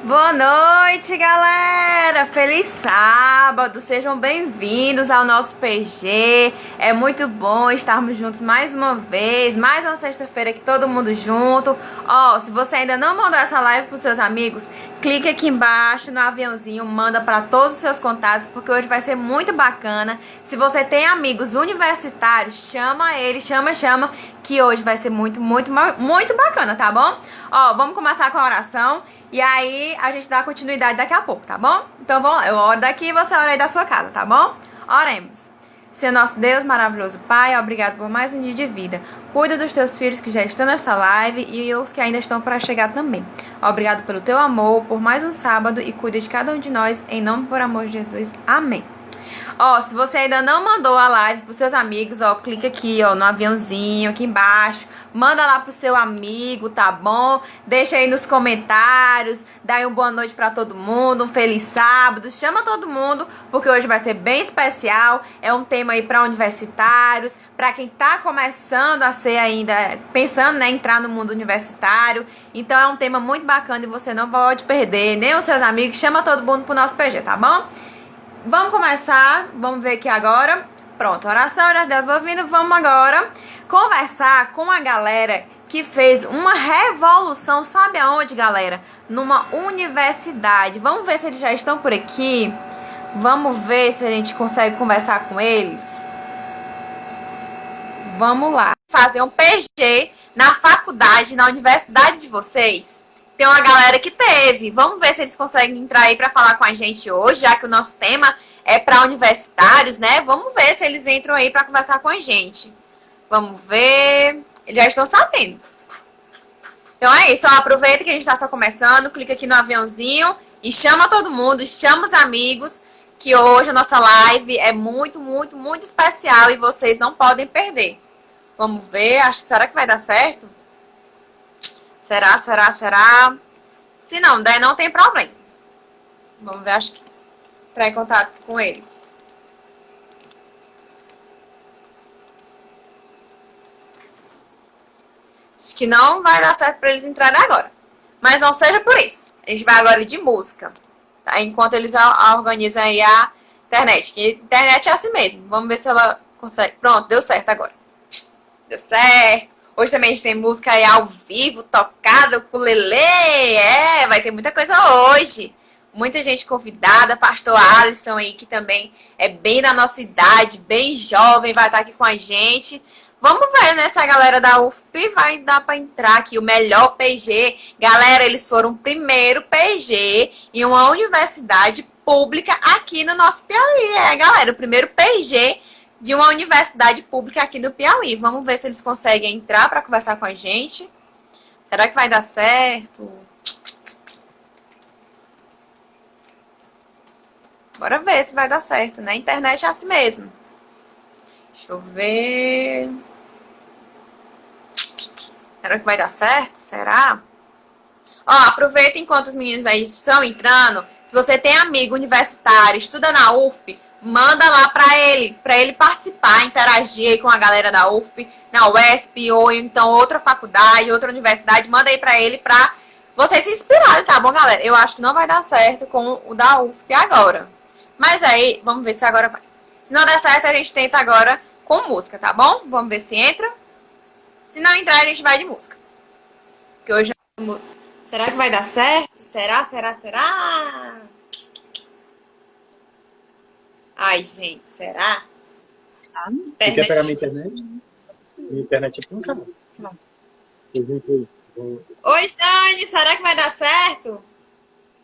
Boa noite, galera! Feliz sábado! Sejam bem-vindos ao nosso PG. É muito bom estarmos juntos mais uma vez, mais uma sexta-feira aqui todo mundo junto. Ó, se você ainda não mandou essa live pros seus amigos, clique aqui embaixo no aviãozinho, manda para todos os seus contatos, porque hoje vai ser muito bacana. Se você tem amigos universitários, chama eles, chama, que hoje vai ser muito bacana, tá bom? Ó, vamos começar com a oração. E aí, a gente dá continuidade daqui a pouco, tá bom? Então, vamos lá. Eu oro daqui e você ora aí da sua casa, tá bom? Oremos. Senhor nosso Deus, maravilhoso Pai, obrigado por mais um dia de vida. Cuida dos teus filhos que já estão nesta live e os que ainda estão para chegar também. Obrigado pelo teu amor, por mais um sábado e cuida de cada um de nós, em nome por amor de Jesus. Amém. Ó, se você ainda não mandou a live pros seus amigos, ó, clica aqui, ó, no aviãozinho, aqui embaixo. Manda lá pro seu amigo, tá bom? Deixa aí nos comentários, dá aí uma boa noite pra todo mundo, um feliz sábado. Chama todo mundo, porque hoje vai ser bem especial. É um tema aí pra universitários, pra quem tá começando a ser ainda, pensando, né, entrar no mundo universitário. Então é um tema muito bacana e você não pode perder, nem os seus amigos. Chama todo mundo pro nosso PG, tá bom? Vamos começar, vamos ver aqui agora. Pronto, oração, já deu as boas-vindas. Vamos agora conversar com a galera que fez uma revolução. Sabe aonde, galera? Numa universidade. Vamos ver se eles já estão por aqui. Vamos ver se a gente consegue conversar com eles. Vamos lá. Fazer um PG na faculdade, na universidade de vocês. Tem uma galera que teve. Vamos ver se eles conseguem entrar aí para falar com a gente hoje, já que o nosso tema é para universitários, né? Vamos ver se eles entram aí para conversar com a gente. Vamos ver. Eles já estão sabendo. Então é isso. Ó, aproveita que a gente está só começando. Clica aqui no aviãozinho e chama todo mundo. Chama os amigos. Que hoje a nossa live é muito especial e vocês não podem perder. Vamos ver. Será que vai dar certo? Será? Se não der, não tem problema. Vamos ver, acho que entrar em contato com eles. Acho que não vai dar certo para eles entrarem agora. Mas não seja por isso. A gente vai agora de música. Tá? Enquanto eles organizam aí a internet. Que a internet é assim mesmo. Vamos ver se ela consegue. Pronto, deu certo agora. Deu certo. Hoje também a gente tem música aí ao vivo, tocada, ukulele. É, vai ter muita coisa hoje. Muita gente convidada. Pastor Alisson aí, que também é bem da nossa idade, bem jovem, vai estar aqui com a gente. Vamos ver, né, se a galera da UFP vai dar para entrar aqui. O melhor PG. Galera, eles foram o primeiro PG em uma universidade pública aqui no nosso Piauí. É, galera, o primeiro PG de uma universidade pública aqui do Piauí. Vamos ver se eles conseguem entrar para conversar com a gente. Será que vai dar certo? Bora ver se vai dar certo, né? A internet é assim mesmo. Deixa eu ver. Será que vai dar certo? Será? Ó, aproveita enquanto os meninos aí estão entrando. Se você tem amigo universitário, estuda na UFP, manda lá para ele participar, interagir aí com a galera da UFP, na UESP, ou então outra faculdade, outra universidade, manda aí para ele para vocês se inspirarem, tá bom, galera? Eu acho que não vai dar certo com o da UFP agora. Mas aí, vamos ver se agora vai. Se não der certo, a gente tenta agora com música, tá bom? Vamos ver se entra. Se não entrar, a gente vai de música. Porque hoje é música. Será que vai dar certo? Será? Ai, gente, será? Você quer pegar minha internet? Minha internet é puxa. Oi, Jane, será que vai dar certo?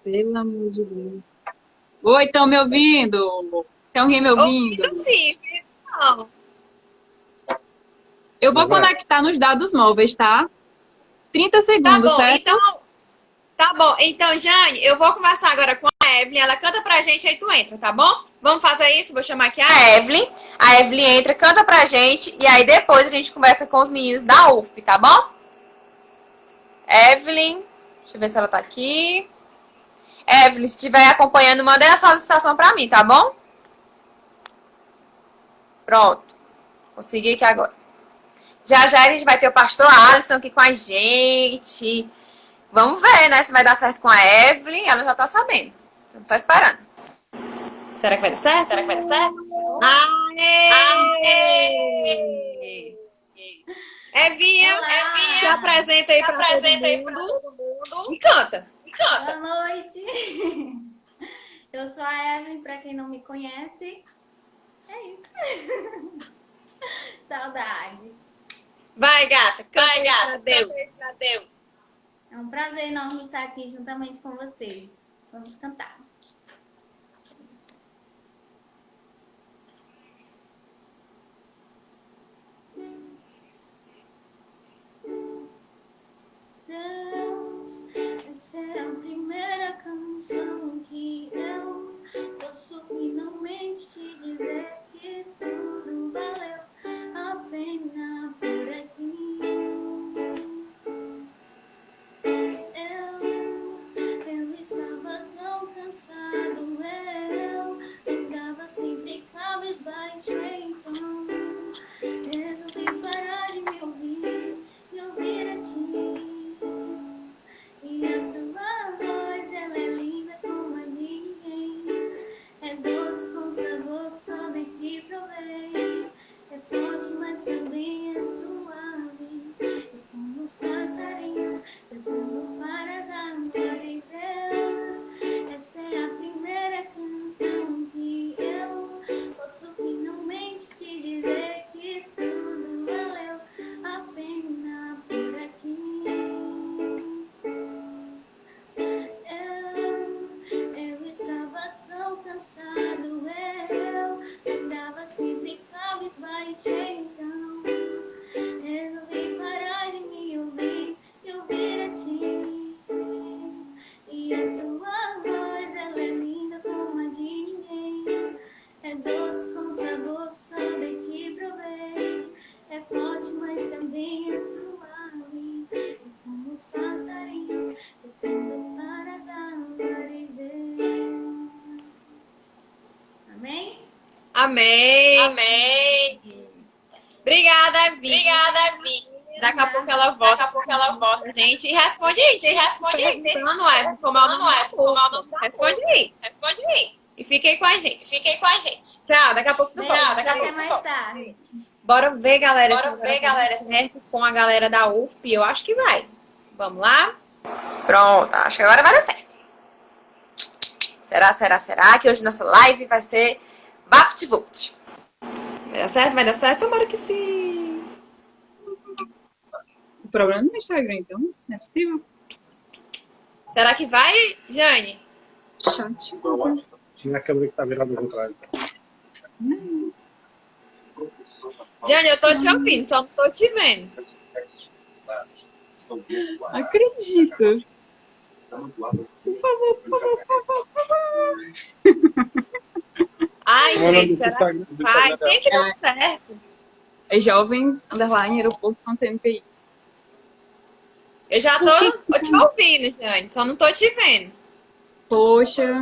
Pelo amor de Deus. Oi, estão me ouvindo? Tem alguém me ouvindo? Ouvindo sim, não. Eu vou conectar nos dados móveis, tá? 30 segundos, certo? Tá bom. Então, Jane, eu vou conversar agora com a Evelyn. Ela canta pra gente, aí tu entra, tá bom? Vamos fazer isso? Vou chamar aqui a Evelyn. A Evelyn entra, canta pra gente. E aí depois a gente conversa com os meninos da UFP, tá bom? Evelyn. Deixa eu ver se ela tá aqui. Evelyn, se estiver acompanhando, manda a solicitação pra mim, tá bom? Pronto. Consegui aqui agora. Já a gente vai ter o pastor Alisson aqui com a gente. Vamos ver, né, se vai dar certo com a Evelyn. Ela já tá sabendo. Estamos só esperando. Será que vai dar certo? Será que vai dar certo? Aê! Evinha, se apresenta aí pra todo mundo. E canta. Boa noite. Eu sou a Evelyn, pra quem não me conhece. É isso. Saudades. Vai, gata. Deus. É um prazer enorme estar aqui juntamente com vocês. Vamos cantar. Deus, essa é a primeira canção que eu posso finalmente te dizer que tudo valeu a pena por aqui. Eu estava tão cansado, eu ficava sempre cabisbaixo, então resolvi parar de me ouvir e ouvir a ti. E a sua voz, ela é linda como a de ninguém. É doce com sabor que só de ti provei. É forte, mas também é suave. É como os passarinhos cantando para as árvores. Deus, essa é a primeira canção que eu posso finalmente te dizer que tudo valeu a pena por aqui. Eu estava tão cansado, eu andava sempre cabisbaixo, então resolvi parar de me ouvir e ouvir a ti. E a sua voz, ela é linda como a de ninguém. É doce com sabor que só de ti provei. É forte, mas também é suave. É como os passarinhos tocando para as árvores. Deus. Amém? Amém. Obrigada, Vi. Daqui a pouco ela volta, gente. E responde aí. Não é, como é o nome do Responde aí. E fiquem com a gente. Tchau, daqui a pouco tu volta. Até mais tarde. Bora ver, galera. Certo com a galera da UFP. Eu acho que vai. Vamos lá? Pronto, acho que agora vai dar certo. Será que hoje nossa live vai ser VaptVupt? Vai dar certo? Tomara que sim. O problema é no Instagram, então. Não é possível. Será que vai, Jane? Chat. Tinha a câmera que tá virada ao contrário. Jane, eu tô te ouvindo, só não tô te vendo. Acredito. Por favor. Ai, O nome gente, do será Instagram- que do vai? Instagram Tem que dar certo. É jovens_aeroporto.mpi. Eu já tô te ouvindo, Jane, só não tô te vendo. Poxa.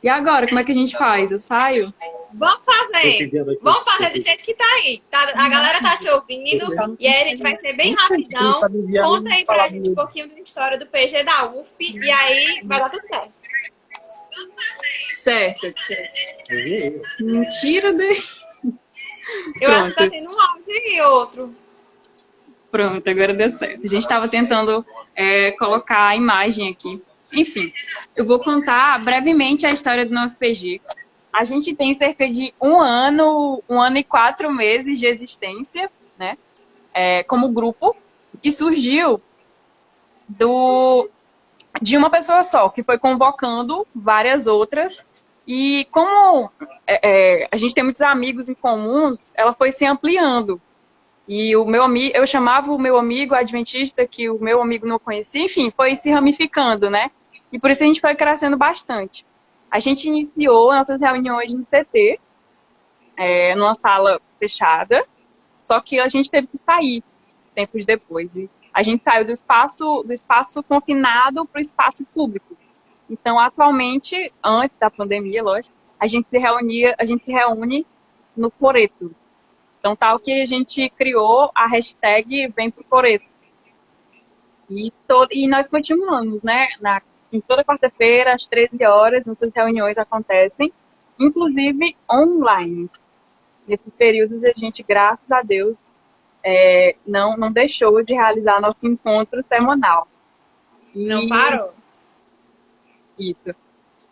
E agora, como é que a gente faz? Eu saio? Vamos fazer do jeito que tá aí. A galera tá te ouvindo e aí a gente vai ser bem rapidão. Conta aí pra gente um pouquinho da história do PG da UFP e aí vai dar tudo certo. Certo. Mentira dele. Eu acho que tá tendo um áudio e outro. Pronto, agora deu certo. A gente estava tentando colocar a imagem aqui. Enfim, eu vou contar brevemente a história do nosso PG. A gente tem cerca de um ano e 4 meses de existência, né? Como grupo, e surgiu de uma pessoa só, que foi convocando várias outras. E como a gente tem muitos amigos em comuns, ela foi se ampliando. E eu chamava o meu amigo adventista, que o meu amigo não conhecia, enfim, foi se ramificando, né? E por isso a gente foi crescendo bastante. A gente iniciou nossas reuniões no CT, numa sala fechada, só que a gente teve que sair tempos depois. E a gente saiu do espaço confinado para o espaço público. Então, atualmente, antes da pandemia, lógico, a gente se reúne no Coreto. Então, tal que a gente criou a hashtag Vem pro Coreto. E nós continuamos, né? Em toda quarta-feira, às 13 horas, nossas reuniões acontecem, inclusive online. Nesses períodos, a gente, graças a Deus, não deixou de realizar nosso encontro semanal. Não parou? Isso.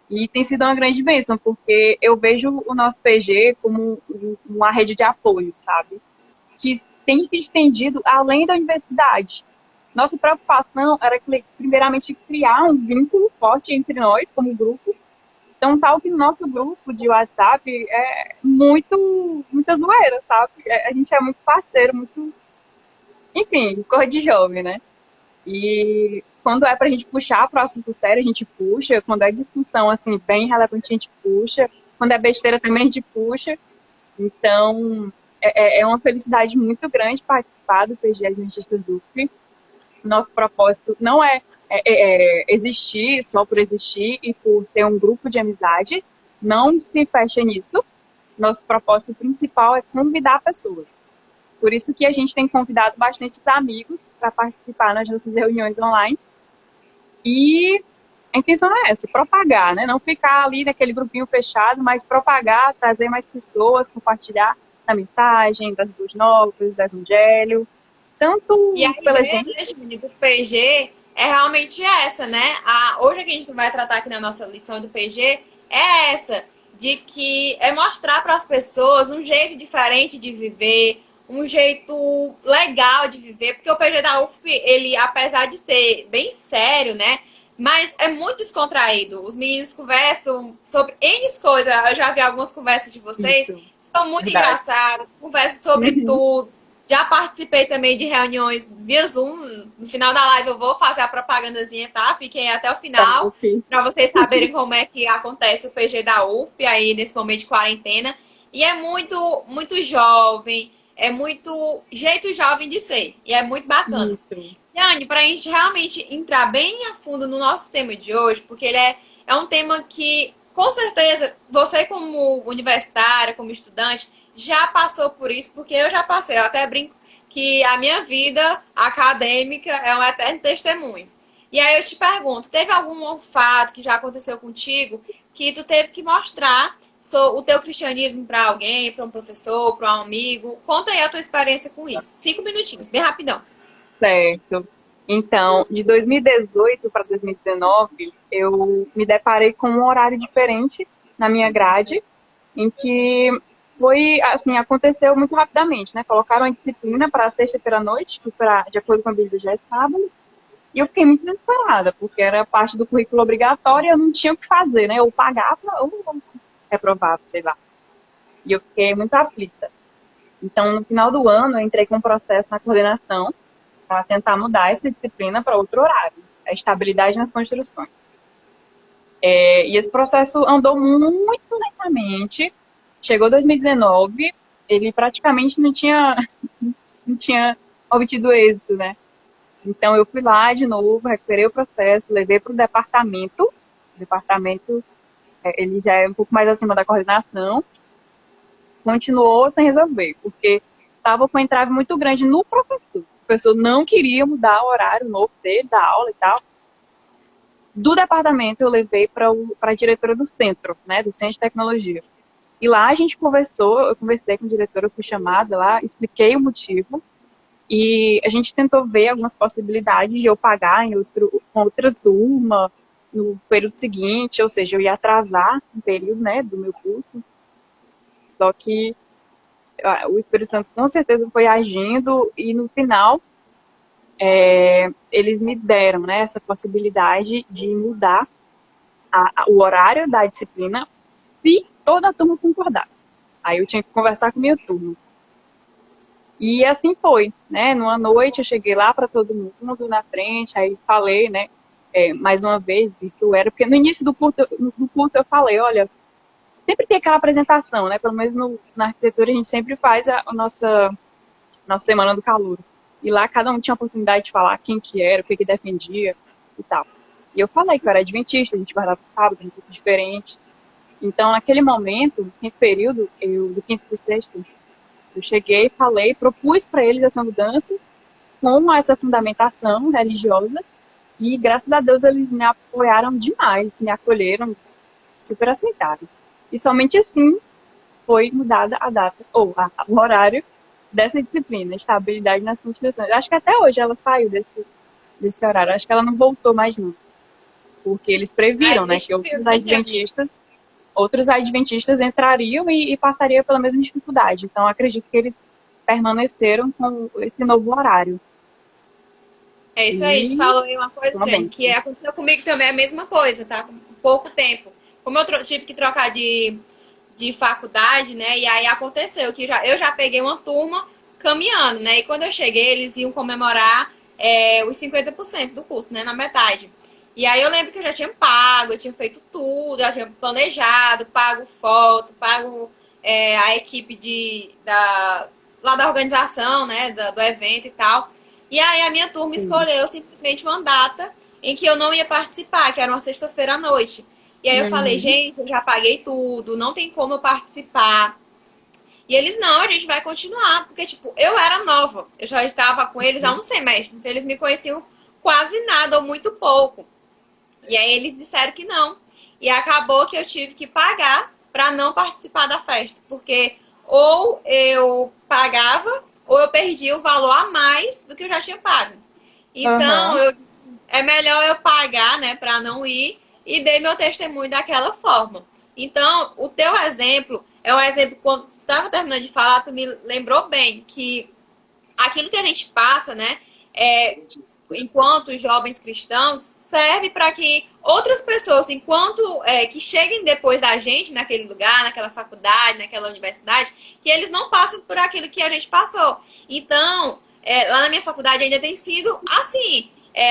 E tem sido uma grande bênção, porque eu vejo o nosso PG como uma rede de apoio, sabe? Que tem se estendido além da universidade. Nossa preocupação era, primeiramente, criar um vínculo forte entre nós, como grupo. Então, tal que o nosso grupo de WhatsApp é muita zoeira, sabe? A gente é muito parceiro, muito... Enfim, cor de jovem, né? E quando é pra gente puxar pro assunto sério, a gente puxa. Quando é discussão, assim, bem relevante, a gente puxa. Quando é besteira também, a gente puxa. Então, é uma felicidade muito grande participar do PG Adventistas UF. Nosso propósito não é existir só por existir e por ter um grupo de amizade. Não se fecha nisso. Nosso propósito principal é convidar pessoas. Por isso que a gente tem convidado bastante amigos para participar nas nossas reuniões online. E a intenção é essa, propagar, né? Não ficar ali naquele grupinho fechado, mas propagar, trazer mais pessoas, compartilhar a mensagem das boas novas, do evangelho. Tanto E a pela ideia, gente... né, Júnior, do PG é realmente essa, né? Hoje que a gente vai tratar aqui na nossa lição do PG é essa, de que é mostrar para as pessoas um jeito diferente de viver, um jeito legal de viver, porque o PG da UFP, ele, apesar de ser bem sério, né? Mas é muito descontraído. Os meninos conversam sobre N coisas. Eu já vi algumas conversas de vocês, Isso, são muito verdade. engraçadas, conversam sobre tudo. Já participei também de reuniões via Zoom. No final da live eu vou fazer a propagandazinha, tá? Fiquem até o final para vocês saberem como é que acontece o PG da UFP aí nesse momento de quarentena. E é muito jovem, é muito jeito jovem de ser. E é muito bacana. Isso. Yane, para a gente realmente entrar bem a fundo no nosso tema de hoje, porque ele é um tema que, com certeza, você como universitária, como estudante, já passou por isso, porque eu já passei. Eu até brinco que a minha vida acadêmica é um eterno testemunho. E aí eu te pergunto, teve algum fato que já aconteceu contigo que tu teve que mostrar o teu cristianismo para alguém, para um professor, para um amigo? Conta aí a tua experiência com isso. 5 minutinhos, bem rapidão. Certo. Então, de 2018 para 2019, eu me deparei com um horário diferente na minha grade, em que foi, assim, aconteceu muito rapidamente, né? Colocaram a disciplina para sexta-feira à noite, que de acordo com a Bíblia já é sábado, e eu fiquei muito desesperada, porque era parte do currículo obrigatório e eu não tinha o que fazer, né? Ou pagava ou reprovava, sei lá. E eu fiquei muito aflita. Então, no final do ano, eu entrei com um processo na coordenação para tentar mudar essa disciplina para outro horário, a estabilidade nas construções. E esse processo andou muito lentamente. Chegou 2019, ele praticamente não tinha obtido êxito, né? Então eu fui lá de novo, recuperei o processo, levei para o departamento. O departamento, ele já é um pouco mais acima da coordenação. Continuou sem resolver, porque estava com um entrave muito grande no professor. O professor não queria mudar o horário novo dele, da aula e tal. Do departamento eu levei para a diretora do centro, né, do Centro de Tecnologia. E lá a gente conversou, eu conversei com a diretora, eu fui chamada lá, expliquei o motivo. E a gente tentou ver algumas possibilidades de eu pagar com outra turma no período seguinte, ou seja, eu ia atrasar um período, né, do meu curso. Só que o Espírito Santo com certeza foi agindo e no final eles me deram, né, essa possibilidade de mudar o horário da disciplina se toda a turma concordasse. Aí eu tinha que conversar com a minha turma. E assim foi, né? Numa noite eu cheguei lá para todo mundo na frente, aí falei, né? Mais uma vez, que eu era, porque no início do curso eu falei, olha, sempre tem aquela apresentação, né? Pelo menos na arquitetura a gente sempre faz a nossa semana do calouro. E lá cada um tinha a oportunidade de falar quem que era, o que defendia e tal. E eu falei que eu era adventista, a gente guardava o sábado, um pouco diferente. Então, naquele momento, no período, do quinto para o sexto, eu cheguei, falei, propus para eles essa mudança com essa fundamentação religiosa e, graças a Deus, eles me apoiaram demais, me acolheram, super aceitaram. E somente assim foi mudada a data, ou o horário dessa disciplina, estabilidade nas constituições. Eu acho que até hoje ela saiu desse horário, acho que ela não voltou mais não, porque eles previram, né, que outros adventistas entrariam e passariam pela mesma dificuldade. Então, acredito que eles permaneceram com esse novo horário. É isso aí, a gente falou aí uma coisa, gente, que aconteceu comigo também a mesma coisa, tá? Com pouco tempo. Como eu tive que trocar de faculdade, né? E aí aconteceu que eu já peguei uma turma caminhando, né? E quando eu cheguei, eles iam comemorar os 50% do curso, né? Na metade. E aí eu lembro que eu já tinha pago, eu tinha feito tudo, já tinha planejado, pago foto, pago a equipe lá da organização, né? Do evento e tal. E aí a minha turma escolheu simplesmente uma data em que eu não ia participar, que era uma sexta-feira à noite. E aí eu falei, gente, eu já paguei tudo, não tem como eu participar. E eles, não, a gente vai continuar. Porque, tipo, eu era nova. Eu já estava com eles há um semestre. Então, eles me conheciam quase nada ou muito pouco. E aí, eles disseram que não. E acabou que eu tive que pagar para não participar da festa. Porque ou eu pagava, ou eu perdia o valor a mais do que eu já tinha pago. Então, é melhor eu pagar, né, para não ir. E dei meu testemunho daquela forma. Então, o teu exemplo é um exemplo, quando tu estava terminando de falar, tu me lembrou bem que aquilo que a gente passa, né, enquanto jovens cristãos, serve para que outras pessoas, que cheguem depois da gente naquele lugar, naquela faculdade, naquela universidade, que eles não passem por aquilo que a gente passou. Então, lá na minha faculdade ainda tem sido assim.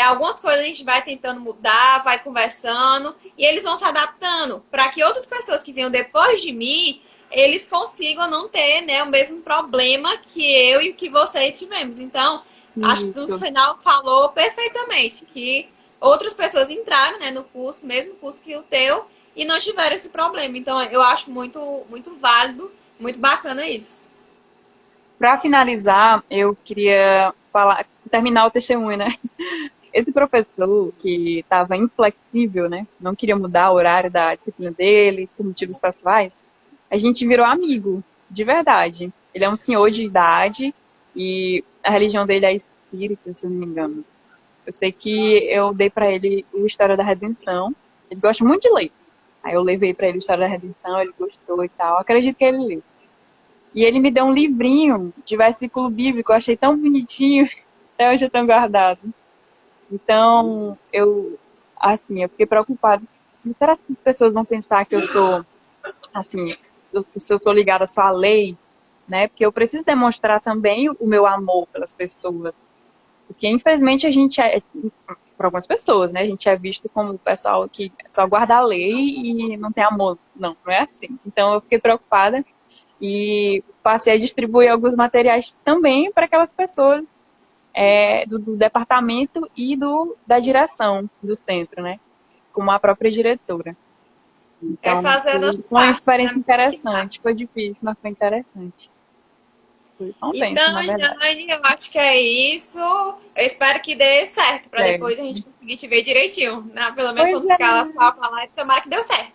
Algumas coisas a gente vai tentando mudar, vai conversando, e eles vão se adaptando para que outras pessoas que venham depois de mim, eles consigam não ter, né, o mesmo problema que eu e que você tivemos. Então, acho que no final falou perfeitamente que outras pessoas entraram, né, no curso, mesmo curso que o teu, e não tiveram esse problema. Então, eu acho muito, muito válido, muito bacana isso. Para finalizar, eu queria terminar o testemunho, né? Esse professor que estava inflexível, né? Não queria mudar o horário da disciplina dele, por motivos pessoais, a gente virou amigo, de verdade. Ele é um senhor de idade e a religião dele é espírita, se eu não me engano. Eu sei que eu dei para ele o História da Redenção. Ele gosta muito de ler. Aí eu levei para ele o História da Redenção, ele gostou e tal. Acredito que ele leu. E ele me deu um livrinho de versículo bíblico, eu achei tão bonitinho, até hoje eu tenho guardado. Então, eu fiquei preocupada. Será que as pessoas vão pensar que eu sou, assim, se eu sou ligada só à lei, né? Porque eu preciso demonstrar também o meu amor pelas pessoas. Porque, infelizmente, a gente para algumas pessoas, né? A gente é visto como o pessoal que só guarda a lei e não tem amor. Não, não é assim. Então, eu fiquei preocupada e passei a distribuir alguns materiais também para aquelas pessoas do departamento e da direção do centro, né? Como a própria diretora. Então, foi uma experiência interessante. Foi difícil, mas foi interessante. Foi contente, então, na verdade. Jane, eu acho que é isso. Eu espero que dê certo, para depois a gente conseguir te ver direitinho. Né? Pelo menos quando ficar lá só pra lá, tomara que deu certo.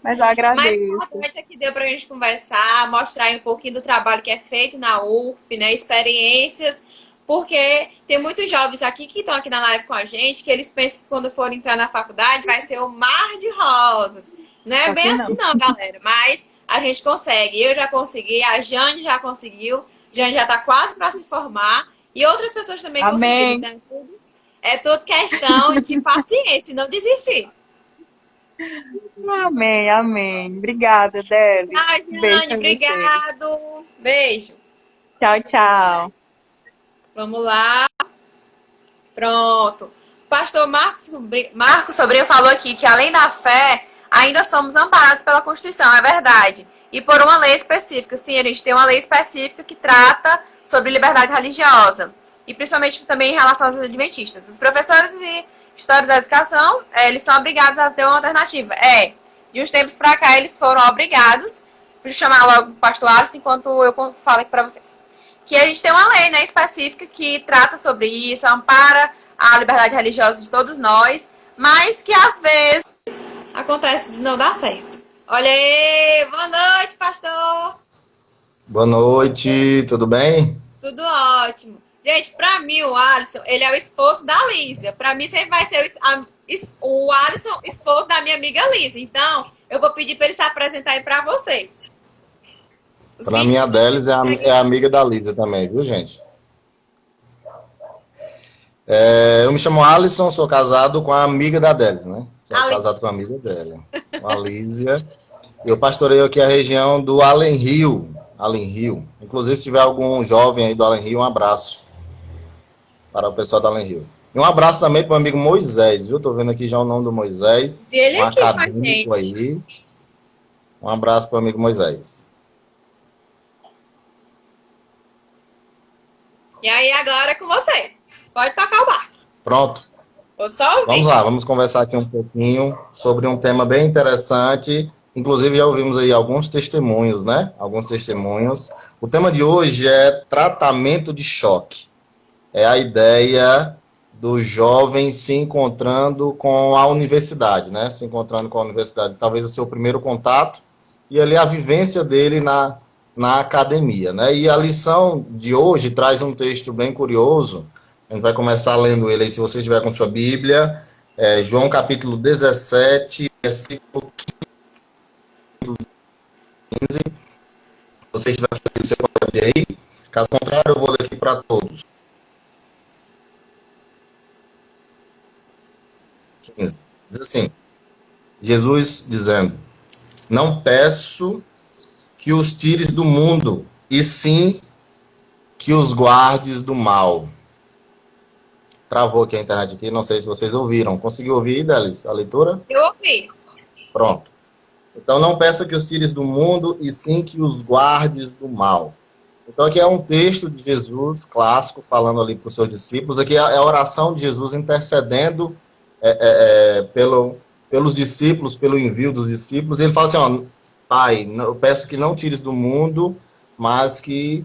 Mas eu agradeço. Mas o importante é que deu pra gente conversar, mostrar um pouquinho do trabalho que é feito na UFP, né? Experiências, porque tem muitos jovens aqui que estão aqui na live com a gente, que eles pensam que quando forem entrar na faculdade vai ser o mar de rosas. Não é bem assim não, galera. Mas a gente consegue. Eu já consegui, a Jane já conseguiu, a Jane já tá quase para se formar, e outras pessoas também conseguiram. Então, é tudo questão de paciência e não desistir. Amém, amém. Obrigada, Deli. Jane, obrigado. Beijo. Tchau, tchau. Vamos lá. Pronto. O pastor Marcos Sobrinho falou aqui que, além da fé, ainda somos amparados pela Constituição. É verdade. E por uma lei específica. Sim, a gente tem uma lei específica que trata sobre liberdade religiosa. E principalmente também em relação aos adventistas. Os professores de História da Educação, eles são obrigados a ter uma alternativa. De uns tempos para cá, eles foram obrigados. Vou chamar logo o pastor Alisson enquanto eu falo aqui para vocês. que a gente tem uma lei, né, específica que trata sobre isso, ampara a liberdade religiosa de todos nós, mas que às vezes acontece de não dar certo. Olha aí, boa noite, pastor. Boa noite, tudo bem? Tudo ótimo. Gente, pra mim o Alisson, ele é o esposo da Lísia. Pra mim sempre vai ser o Alisson, esposo da minha amiga Lísia. Então, eu vou pedir pra ele se apresentar aí pra vocês. Pra mim, a Délis é a amiga da Lísia também, viu, gente? Eu me chamo Alisson, sou casado com a amiga da Délis, né? Sou casado com a amiga dela, com a Lísia. Eu pastoreio aqui a região do Allen Rio. Inclusive, se tiver algum jovem aí do Allen Rio, um abraço para o pessoal do Allen Rio. E um abraço também para o amigo Moisés, viu? Tô vendo aqui já o nome do Moisés. Ele um aqui com a acadêmico gente. aí. Um abraço para o amigo Moisés. E aí, agora é com você. Pode tocar o barco. Pronto. Vou só ouvir. Vamos lá, vamos conversar aqui um pouquinho sobre um tema bem interessante. Inclusive, já ouvimos aí alguns testemunhos, né? Alguns testemunhos. O tema de hoje é tratamento de choque. É a ideia do jovem se encontrando com a universidade, né? Se encontrando com a universidade. Talvez o seu primeiro contato e ali a vivência dele na academia, né? E a lição de hoje traz um texto bem curioso. A gente vai começar lendo ele aí, se você estiver com sua Bíblia. João capítulo 17, versículo 15. Se você estiver com sua Bíblia, você pode abrir aí. Caso contrário, eu vou ler aqui para todos. 15. Diz assim, Jesus dizendo, não peço que os tires do mundo, e sim que os guardes do mal. Travou aqui a internet aqui, não sei se vocês ouviram. Conseguiu ouvir, Délis, a leitura? Eu ouvi. Pronto. Então, não peço que os tires do mundo, e sim que os guardes do mal. Então, aqui é um texto de Jesus, clássico, falando ali para os seus discípulos. Aqui é a oração de Jesus intercedendo pelos discípulos, pelo envio dos discípulos. Ele fala assim, ó, Pai, eu peço que não tires do mundo, mas que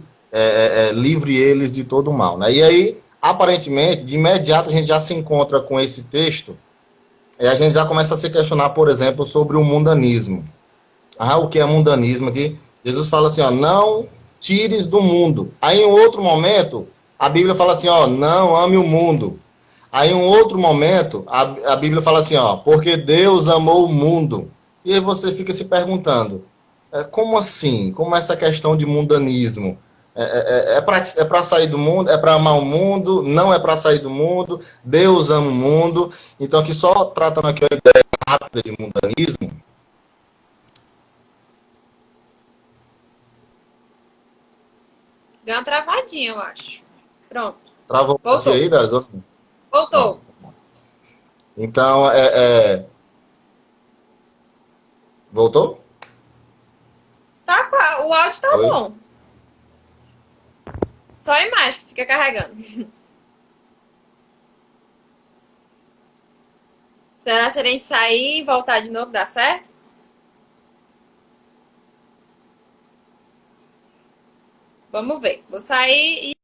livre eles de todo o mal. Né? E aí, aparentemente, de imediato a gente já se encontra com esse texto e a gente já começa a se questionar, por exemplo, sobre o mundanismo. O que é mundanismo aqui? Jesus fala assim, ó, não tires do mundo. Aí, em outro momento, a Bíblia fala assim, ó, não ame o mundo. Aí, em um outro momento, a Bíblia fala assim, ó, porque Deus amou o mundo. E aí você fica se perguntando, como assim? Como essa questão de mundanismo? É para sair do mundo? É para amar o mundo? Não é para sair do mundo? Deus ama o mundo? Então, aqui só tratando aqui uma ideia rápida de mundanismo. Deu uma travadinha, eu acho. Pronto. Travou Voltou. aí, Daris? Voltou. Então, voltou? Tá, o áudio tá Oi? bom. Só a imagem que fica carregando. Será que se a gente sair e voltar de novo dá certo? Vamos ver. Vou sair e...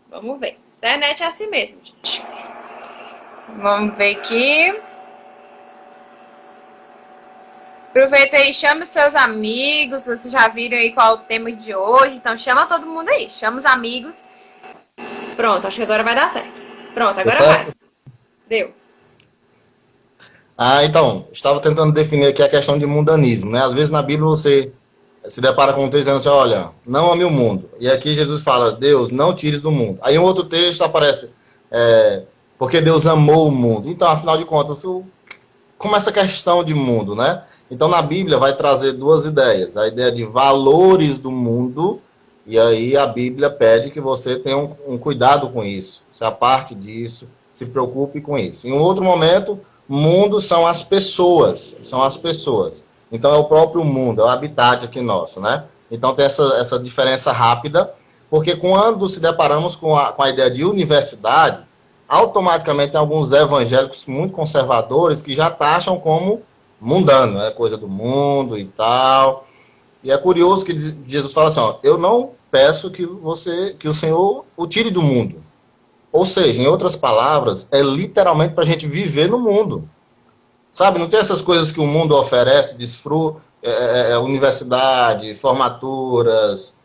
Vamos ver. Internet é assim mesmo, gente. Vamos ver aqui. Aproveita aí, chame os seus amigos. Vocês já viram aí qual é o tema de hoje. Então chama todo mundo aí. Chama os amigos. Pronto, acho que agora vai dar certo. Pronto, agora vai. Deu. Então, estava tentando definir aqui a questão de mundanismo, né? Às vezes na Bíblia você se depara com um texto dizendo assim, olha, não ame o mundo. E aqui Jesus fala, Deus, não tires do mundo. Aí um outro texto aparece, porque Deus amou o mundo. Então, afinal de contas, como essa questão de mundo, né? Então, na Bíblia vai trazer duas ideias. A ideia de valores do mundo, e aí a Bíblia pede que você tenha um cuidado com isso. Se aparte disso, se preocupe com isso. Em um outro momento, mundo são as pessoas. São as pessoas. Então, é o próprio mundo, é o habitat aqui nosso, né? Então, tem essa diferença rápida, porque quando se deparamos com a ideia de universidade, automaticamente tem alguns evangélicos muito conservadores que já taxam como mundano, é coisa do mundo e tal. E é curioso que Jesus fala assim, ó, eu não peço que o Senhor o tire do mundo. Ou seja, em outras palavras, é literalmente para a gente viver no mundo. Sabe, não tem essas coisas que o mundo oferece, universidade, formaturas,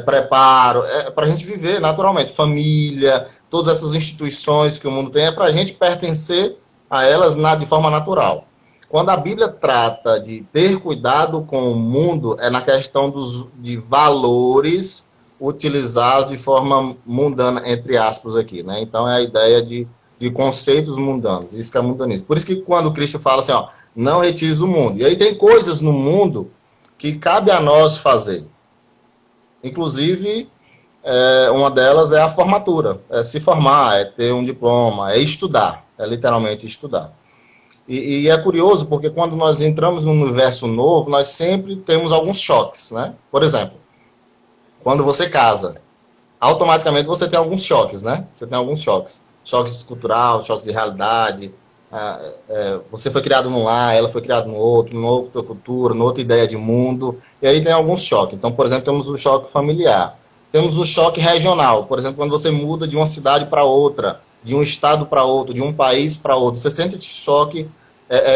preparo, é para a gente viver naturalmente. Família, todas essas instituições que o mundo tem, é para a gente pertencer a elas de forma natural. Quando a Bíblia trata de ter cuidado com o mundo, é na questão de valores utilizados de forma mundana, entre aspas aqui, né? Então é a ideia de conceitos mundanos, isso que é mundanismo. Por isso que quando Cristo fala assim, ó, não retires do mundo. E aí tem coisas no mundo que cabe a nós fazer. Inclusive, uma delas é a formatura, é se formar, é ter um diploma, é estudar, é literalmente estudar. E é curioso porque quando nós entramos num universo novo, nós sempre temos alguns choques, né? Por exemplo, quando você casa, automaticamente você tem alguns choques, né? Você tem alguns choques. Choques culturais, choques de realidade. Você foi criado num lar, ela foi criada no outro, numa outra cultura, numa outra ideia de mundo. E aí tem alguns choques. Então, por exemplo, temos o choque familiar. Temos o choque regional. Por exemplo, quando você muda de uma cidade para outra, de um estado para outro, de um país para outro, você sente esse choque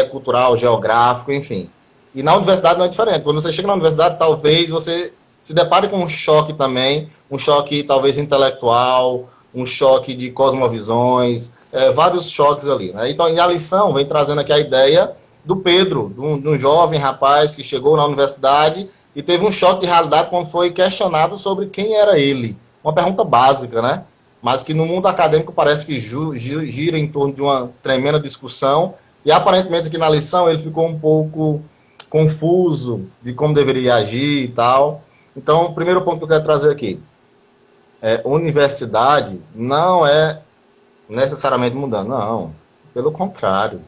cultural, geográfico, enfim. E na universidade não é diferente. Quando você chega na universidade, talvez você se depare com um choque também, um choque talvez intelectual, um choque de cosmovisões, vários choques ali, né? Então, e a lição vem trazendo aqui a ideia do Pedro, de um jovem rapaz que chegou na universidade e teve um choque de realidade quando foi questionado sobre quem era ele. Uma pergunta básica, né? Mas que no mundo acadêmico parece que gira em torno de uma tremenda discussão, e aparentemente aqui na lição ele ficou um pouco confuso de como deveria agir e tal. Então, o primeiro ponto que eu quero trazer aqui, universidade não é necessariamente mundana, não. Pelo contrário.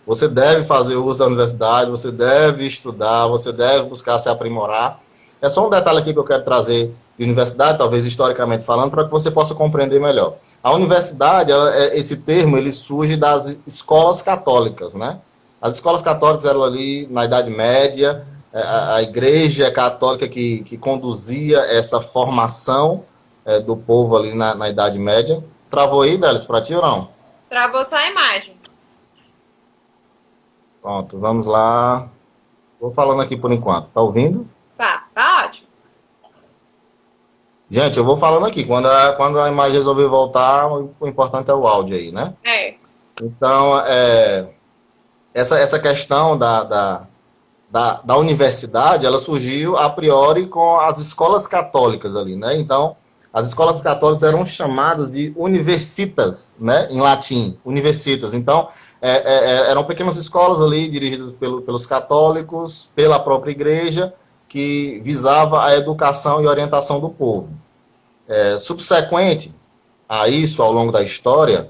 Você deve fazer uso da universidade, você deve estudar, você deve buscar se aprimorar. É só um detalhe aqui que eu quero trazer de universidade, talvez historicamente falando, para que você possa compreender melhor. A universidade, esse termo, ele surge das escolas católicas, né? As escolas católicas eram ali na Idade Média, a igreja católica que conduzia essa formação do povo ali na Idade Média. Travou aí, Délis, para ti ou não? Travou só a imagem. Pronto, vamos lá. Vou falando aqui por enquanto. Tá ouvindo? Tá ótimo. Gente, eu vou falando aqui. Quando a imagem resolver voltar, o importante é o áudio aí, né? Então, essa questão da universidade, ela surgiu a priori com as escolas católicas ali, né? Então, as escolas católicas eram chamadas de universitas, né? Em latim, universitas. Então, eram pequenas escolas ali dirigidas pelos católicos, pela própria igreja, que visava a educação e orientação do povo. Subsequente a isso, ao longo da história,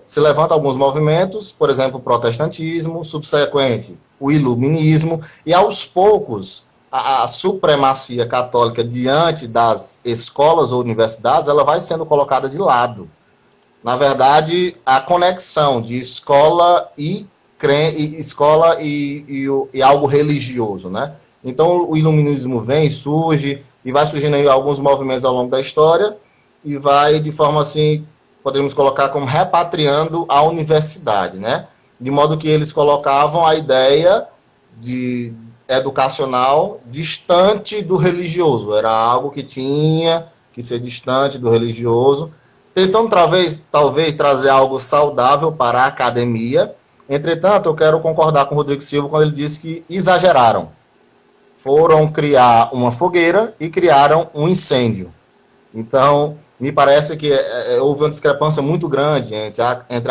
se levantam alguns movimentos, por exemplo, o protestantismo, subsequente o iluminismo, e aos poucos a supremacia católica diante das escolas ou universidades, ela vai sendo colocada de lado. Na verdade, a conexão de escola e algo religioso, né? Então, o iluminismo surge, e vai surgindo aí alguns movimentos ao longo da história, e vai, de forma assim, podemos colocar como repatriando a universidade, né? De modo que eles colocavam a ideia educacional distante do religioso. Era algo que tinha que ser distante do religioso, tentando talvez trazer algo saudável para a academia. Entretanto, eu quero concordar com o Rodrigo Silva quando ele disse que exageraram. Foram criar uma fogueira e criaram um incêndio. Então, me parece que houve uma discrepância muito grande entre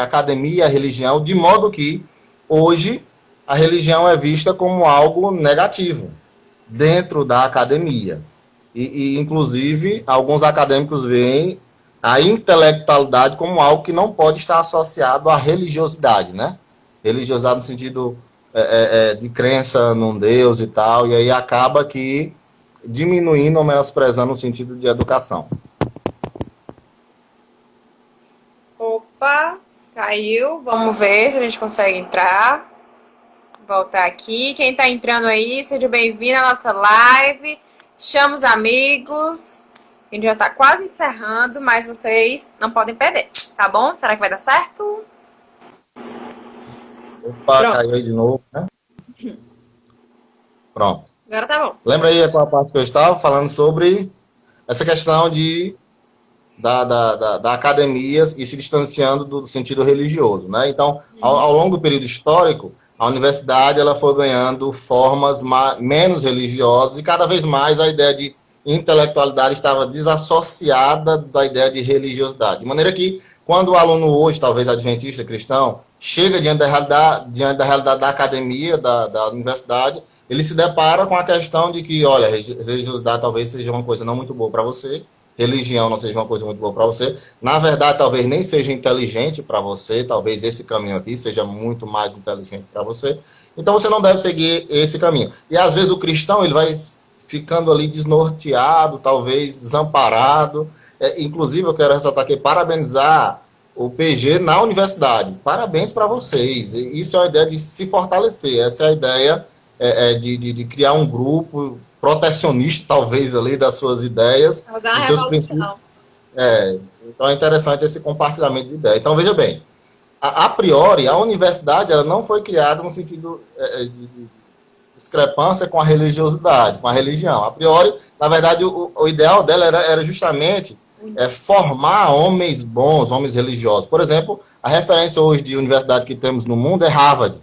a academia e a religião, de modo que, hoje, a religião é vista como algo negativo dentro da academia. E inclusive, alguns acadêmicos veem a intelectualidade como algo que não pode estar associado à religiosidade, né? Religiosidade no sentido de crença num Deus e tal, e aí acaba que diminuindo ou menosprezando o sentido de educação. Opa, caiu. Vamos ver se a gente consegue entrar. voltar aqui. Quem tá entrando aí, seja bem-vindo à nossa live. Chama os amigos. A gente já tá quase encerrando, mas vocês não podem perder, tá bom? Será que vai dar certo? Opa, Pronto. caiu aí de novo, né? Pronto. Agora tá bom. Lembra aí qual a parte que eu estava falando sobre essa questão da academia e se distanciando do sentido religioso, né? Então, ao longo do período histórico, a universidade ela foi ganhando formas menos religiosas e cada vez mais a ideia de intelectualidade estava desassociada da ideia de religiosidade. De maneira que, quando o aluno hoje, talvez adventista, cristão, chega diante da realidade da academia, da universidade, ele se depara com a questão de que, olha, religiosidade talvez seja uma coisa não muito boa para você, religião não seja uma coisa muito boa para você, na verdade talvez nem seja inteligente para você, talvez esse caminho aqui seja muito mais inteligente para você, então você não deve seguir esse caminho. E às vezes o cristão ele vai ficando ali desnorteado, talvez desamparado, inclusive eu quero ressaltar aqui, parabenizar o PG na universidade, parabéns para vocês, isso é a ideia de se fortalecer, essa é a ideia de criar um grupo protecionista, talvez, ali, das suas ideias, dos seus princípios. Então é interessante esse compartilhamento de ideias. Então, veja bem, a priori, a universidade ela não foi criada no sentido de discrepância com a religiosidade, com a religião. A priori, na verdade, o ideal dela era justamente formar homens bons, homens religiosos. Por exemplo, a referência hoje de universidade que temos no mundo é Harvard.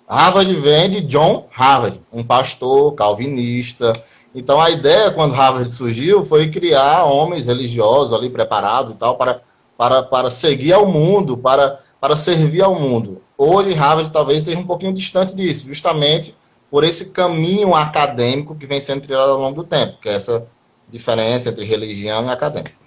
Harvard vem de John Harvard, um pastor calvinista. Então, a ideia, quando Harvard surgiu, foi criar homens religiosos ali, preparados e tal, para seguir ao mundo, para servir ao mundo. Hoje, Harvard talvez esteja um pouquinho distante disso, justamente por esse caminho acadêmico que vem sendo criado ao longo do tempo, que é essa diferença entre religião e acadêmico.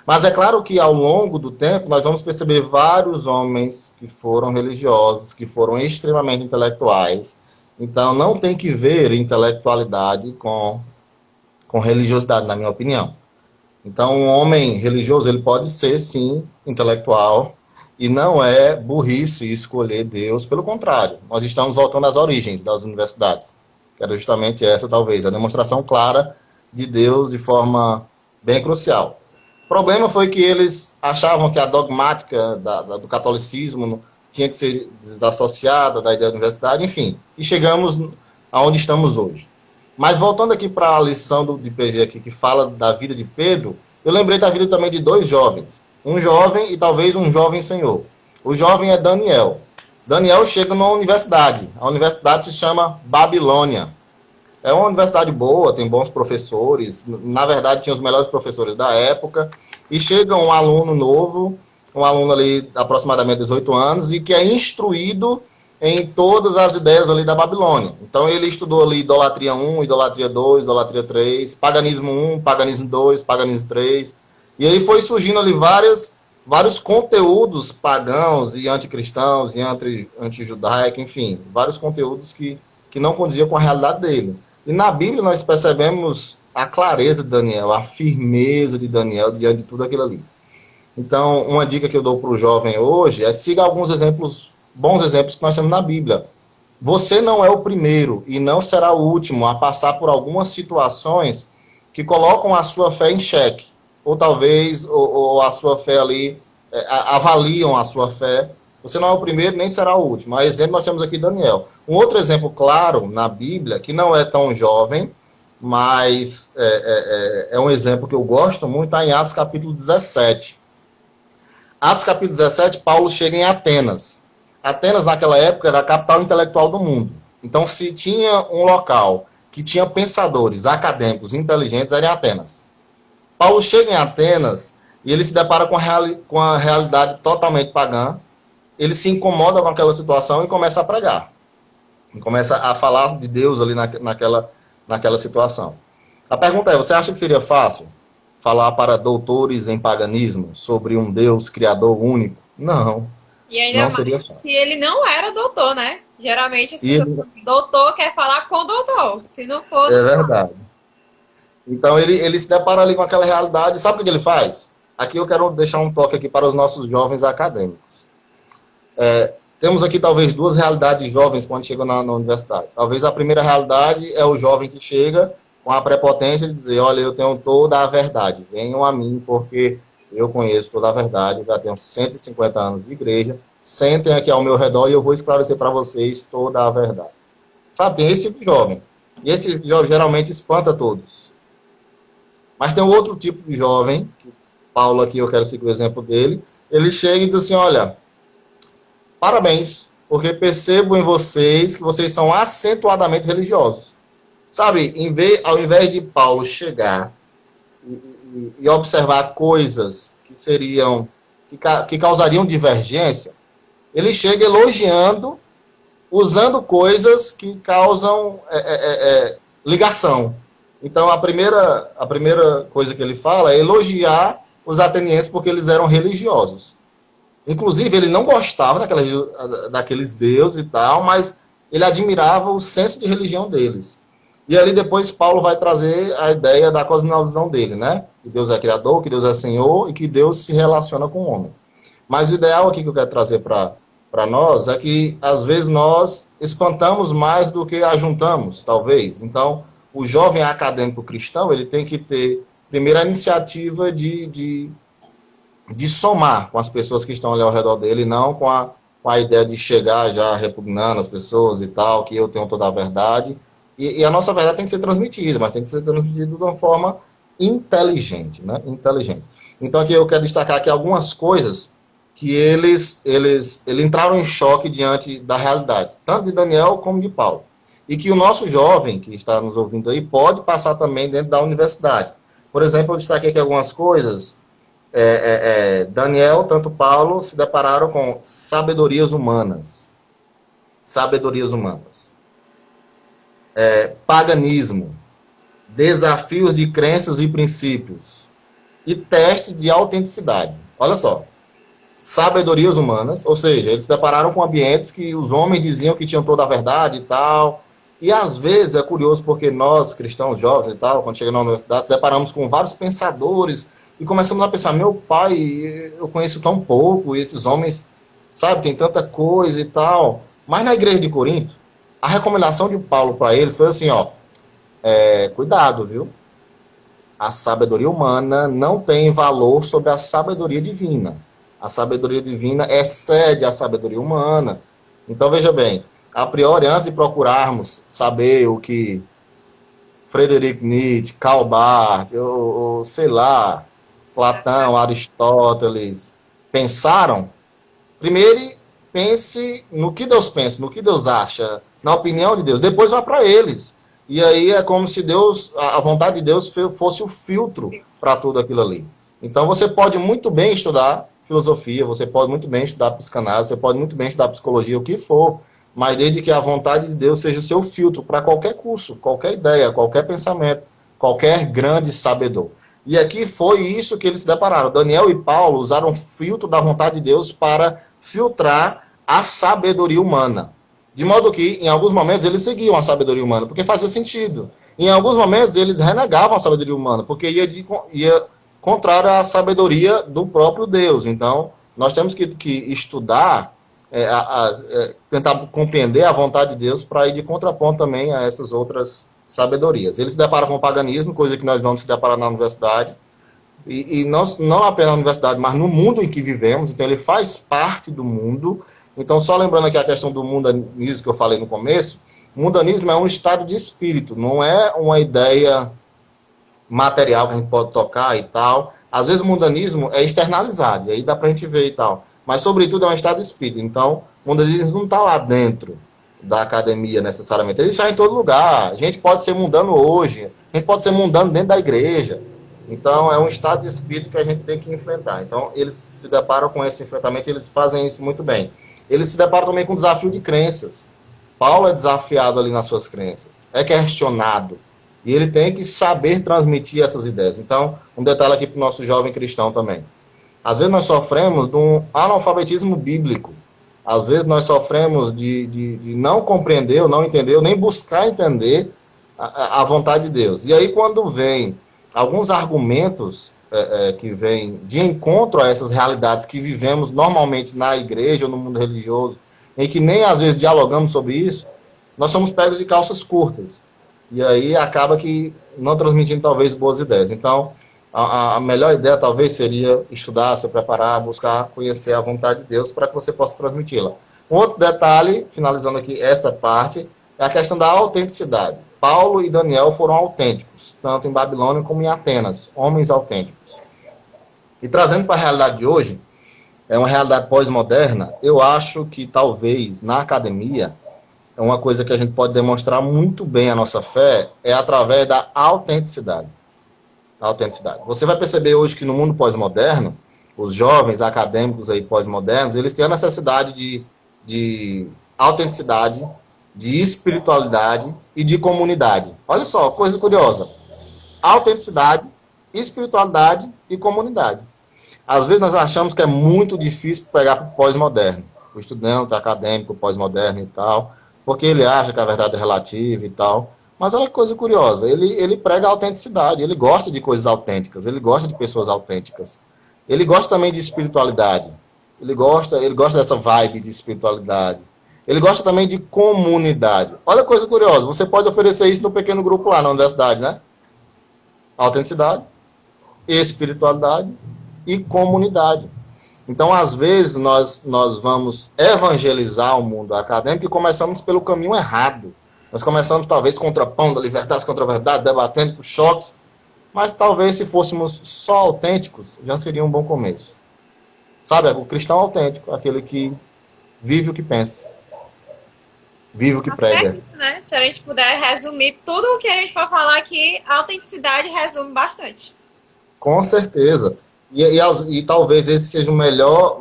Mas é claro que ao longo do tempo nós vamos perceber vários homens que foram religiosos, que foram extremamente intelectuais. Então não tem que ver intelectualidade com religiosidade, na minha opinião. Então um homem religioso ele pode ser sim intelectual e não é burrice escolher Deus, pelo contrário. Nós estamos voltando às origens das universidades, que era justamente essa talvez, a demonstração clara de Deus de forma bem crucial. O problema foi que eles achavam que a dogmática do catolicismo tinha que ser desassociada da ideia da universidade, enfim. E chegamos aonde estamos hoje. Mas voltando aqui para a lição de PG aqui, que fala da vida de Pedro, eu lembrei da vida também de dois jovens. Um jovem e talvez um jovem senhor. O jovem é Daniel. Daniel chega numa universidade. A universidade se chama Babilônia. É uma universidade boa, tem bons professores, na verdade tinha os melhores professores da época, e chega um aluno novo, um aluno ali de aproximadamente 18 anos, e que é instruído em todas as ideias ali da Babilônia. Então ele estudou ali idolatria 1, idolatria 2, idolatria 3, paganismo 1, paganismo 2, paganismo 3, e aí foi surgindo ali vários conteúdos pagãos e anticristãos e anti-judaicos, enfim, vários conteúdos que não condiziam com a realidade dele. E na Bíblia nós percebemos a clareza de Daniel, a firmeza de Daniel diante de tudo aquilo ali. Então, uma dica que eu dou para o jovem hoje é siga alguns exemplos, bons exemplos que nós temos na Bíblia. Você não é o primeiro e não será o último a passar por algumas situações que colocam a sua fé em xeque. Ou talvez ou a sua fé ali, avaliam a sua fé. Você não é o primeiro, nem será o último. A exemplo, nós temos aqui Daniel. Um outro exemplo claro na Bíblia, que não é tão jovem, mas é um exemplo que eu gosto muito, está em Atos capítulo 17. Atos capítulo 17, Paulo chega em Atenas. Atenas, naquela época, era a capital intelectual do mundo. Então, se tinha um local que tinha pensadores, acadêmicos, inteligentes, era em Atenas. Paulo chega em Atenas e ele se depara com a realidade totalmente pagã. Ele se incomoda com aquela situação e começa a pregar. E começa a falar de Deus ali naquela situação. A pergunta é, você acha que seria fácil falar para doutores em paganismo sobre um Deus criador único? Não. E ainda não mais seria fácil. se ele não era doutor, né? Geralmente as pessoas, doutor quer falar com doutor. Se não for... É verdade. Então ele se depara ali com aquela realidade. Sabe o que ele faz? Aqui eu quero deixar um toque aqui para os nossos jovens acadêmicos. temos aqui talvez duas realidades jovens quando chegam na universidade. Talvez a primeira realidade é o jovem que chega com a prepotência de dizer, olha, eu tenho toda a verdade, venham a mim porque eu conheço toda a verdade, eu já tenho 150 anos de igreja, sentem aqui ao meu redor e eu vou esclarecer para vocês toda a verdade. Sabe, tem esse tipo de jovem. E esse tipo de jovem geralmente espanta todos. Mas tem um outro tipo de jovem, que Paulo aqui, eu quero seguir o exemplo dele, ele chega e diz assim, olha, parabéns, porque percebo em vocês que vocês são acentuadamente religiosos. Sabe, ao invés de Paulo chegar e observar coisas que seriam, que causariam divergência, ele chega elogiando, usando coisas que causam ligação. Então, a primeira coisa que ele fala é elogiar os atenienses porque eles eram religiosos. Inclusive, ele não gostava daqueles deuses e tal, mas ele admirava o senso de religião deles. E ali depois Paulo vai trazer a ideia da cosmovisão dele, né? Que Deus é criador, que Deus é Senhor e que Deus se relaciona com o homem. Mas o ideal aqui que eu quero trazer para nós é que, às vezes, nós espantamos mais do que ajuntamos, talvez. Então, o jovem acadêmico cristão, ele tem que ter, primeiro, a iniciativa de somar com as pessoas que estão ali ao redor dele, não com a ideia de chegar já repugnando as pessoas e tal, que eu tenho toda a verdade. E a nossa verdade tem que ser transmitida, mas tem que ser transmitida de uma forma inteligente, né? Inteligente. Então, aqui eu quero destacar aqui algumas coisas que eles entraram em choque diante da realidade, tanto de Daniel como de Paulo. E que o nosso jovem, que está nos ouvindo aí, pode passar também dentro da universidade. Por exemplo, eu destaquei aqui algumas coisas. Daniel, tanto Paulo, se depararam com sabedorias humanas. Sabedorias humanas. Paganismo. Desafios de crenças e princípios. E teste de autenticidade. Olha só. Sabedorias humanas, ou seja, eles se depararam com ambientes que os homens diziam que tinham toda a verdade e tal. E às vezes é curioso porque nós, cristãos jovens e tal, quando chegamos na universidade, se deparamos com vários pensadores e começamos a pensar, meu pai, eu conheço tão pouco, e esses homens, sabe, tem tanta coisa e tal. Mas na igreja de Corinto, a recomendação de Paulo para eles foi assim, ó, cuidado, viu? A sabedoria humana não tem valor sobre a sabedoria divina. A sabedoria divina excede a sabedoria humana. Então, veja bem, a priori, antes de procurarmos saber o que Friedrich Nietzsche, Karl Barth, ou sei lá, Platão, Aristóteles pensaram, primeiro pense no que Deus pensa, no que Deus acha, na opinião de Deus. Depois vá para eles. E aí é como se Deus, a vontade de Deus fosse o filtro para tudo aquilo ali. Então você pode muito bem estudar filosofia, você pode muito bem estudar psicanálise, você pode muito bem estudar psicologia, o que for, mas desde que a vontade de Deus seja o seu filtro para qualquer curso, qualquer ideia, qualquer pensamento, qualquer grande sabedor. E aqui foi isso que eles se depararam. Daniel e Paulo usaram o filtro da vontade de Deus para filtrar a sabedoria humana. De modo que, em alguns momentos, eles seguiam a sabedoria humana, porque fazia sentido. Em alguns momentos, eles renegavam a sabedoria humana, porque ia contrário à sabedoria do próprio Deus. Então, nós temos que estudar, tentar compreender a vontade de Deus para ir de contraponto também a essas outras sabedorias. Eles se deparam com o paganismo, coisa que nós vamos se deparar na universidade, e não apenas na universidade, mas no mundo em que vivemos. Então, ele faz parte do mundo. Então, só lembrando aqui a questão do mundanismo que eu falei no começo, mundanismo é um estado de espírito, não é uma ideia material que a gente pode tocar e tal. Às vezes o mundanismo é externalizado, e aí dá pra gente ver e tal. Mas, sobretudo, é um estado de espírito. Então, o mundanismo não está lá dentro da academia, necessariamente. Ele está em todo lugar. A gente pode ser mundano hoje, a gente pode ser mundano dentro da igreja. Então, é um estado de espírito que a gente tem que enfrentar. Então, eles se deparam com esse enfrentamento e eles fazem isso muito bem. Eles se deparam também com o desafio de crenças. Paulo é desafiado ali nas suas crenças, é questionado. E ele tem que saber transmitir essas ideias. Então, um detalhe aqui para o nosso jovem cristão também. Às vezes nós sofremos de um analfabetismo bíblico. Às vezes nós sofremos de não compreender, ou não entender, ou nem buscar entender a vontade de Deus. E aí quando vem alguns argumentos que vêm de encontro a essas realidades que vivemos normalmente na igreja ou no mundo religioso, em que nem às vezes dialogamos sobre isso, nós somos pegos de calças curtas. E aí acaba que não transmitindo talvez boas ideias. Então, a melhor ideia talvez seria estudar, se preparar, buscar conhecer a vontade de Deus para que você possa transmiti-la. Um outro detalhe, finalizando aqui essa parte, é a questão da autenticidade. Paulo e Daniel foram autênticos, tanto em Babilônia como em Atenas, homens autênticos. E trazendo para a realidade de hoje, é uma realidade pós-moderna, eu acho que talvez na academia, é uma coisa que a gente pode demonstrar muito bem a nossa fé, é através da autenticidade. A autenticidade. Você vai perceber hoje que no mundo pós-moderno, os jovens acadêmicos aí pós-modernos, eles têm a necessidade de autenticidade, de espiritualidade e de comunidade. Olha só, coisa curiosa. Autenticidade, espiritualidade e comunidade. Às vezes nós achamos que é muito difícil pegar para o pós-moderno. O estudante acadêmico pós-moderno e tal, porque ele acha que a verdade é relativa e tal. Mas olha que coisa curiosa, ele prega a autenticidade, ele gosta de coisas autênticas, ele gosta de pessoas autênticas. Ele gosta também de espiritualidade. Ele gosta dessa vibe de espiritualidade. Ele gosta também de comunidade. Olha que coisa curiosa, você pode oferecer isso no pequeno grupo lá na universidade, né? Autenticidade, espiritualidade e comunidade. Então, às vezes, nós vamos evangelizar o mundo acadêmico e começamos pelo caminho errado. Nós começamos, talvez, contrapondo a liberdade contra a verdade, debatendo por choques, mas talvez, se fôssemos só autênticos, já seria um bom começo. Sabe, o cristão autêntico, aquele que vive o que pensa, vive o que prega. Né? Se a gente puder resumir tudo o que a gente for falar aqui, a autenticidade resume bastante. Com certeza. E talvez esse seja o melhor